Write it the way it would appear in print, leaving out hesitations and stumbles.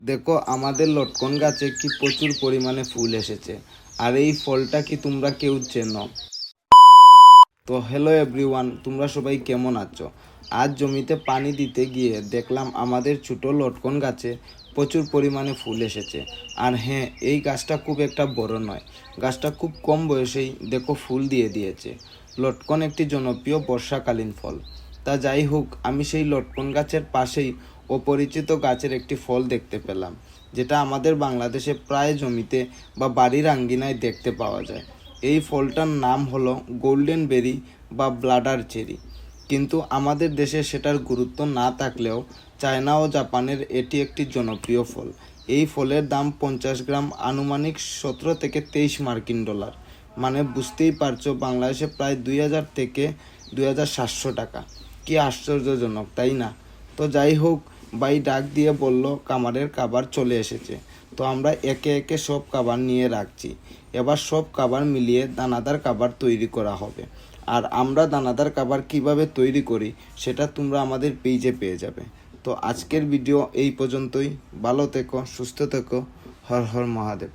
দেখো আমাদের লটকন গাছে কি প্রচুর পরিমাণে ফুল এসেছে। আর এই ফলটা কি তোমরা কেউ চেনো? তো হ্যালো এভরিওয়ান, তোমরা সবাই কেমন আছো? আজ জমিতে পানি দিতে গিয়ে দেখলাম আমাদের ছোটো লটকন গাছে প্রচুর পরিমাণে ফুল এসেছে। আর হ্যাঁ, এই গাছটা খুব একটা বড় নয়, গাছটা খুব কম বয়সেই দেখো ফুল দিয়ে দিয়েছে। লটকন একটি জনপ্রিয় বর্ষাকালীন ফল। তা যাই হোক, আমি সেই লটকন গাছের পাশেই অপরিচিত গাছের একটি ফল দেখতে পেলাম, যেটা আমাদের বাংলাদেশে প্রায় জমিতে বা বাড়ির আঙ্গিনায় দেখতে পাওয়া যায়। এই ফলটার নাম হলো গোল্ডেন বেরি বা ব্লাডার চেরি। কিন্তু আমাদের দেশে সেটার গুরুত্ব না থাকলেও চায়না ও জাপানের এটি একটি জনপ্রিয় ফল। এই ফলের দাম 50 গ্রাম আনুমানিক 17 থেকে 23 মার্কিন ডলার। মানে বুঝতেই পারছো, বাংলাদেশে প্রায় 2000 থেকে 2700 টাকা। কি আশ্চর্যজনক, তাই না? তো যাই হোক, ভাই ডাক দিয়ে বলল খামারের খাবার চলে এসেছে। তো আমরা একে একে সব খাবার নিয়ে রাখছি। এবার সব খাবার মিলিয়ে দানাদার খাবার তৈরি করা হবে। আর আমরা দানাদার খাবার কিভাবে তৈরি করি সেটা তোমরা আমাদের পেজে পেয়ে যাবে। তো আজকের ভিডিও এই পর্যন্তই। ভালো থেকো, সুস্থ থেকো। হর হর মহাদেব।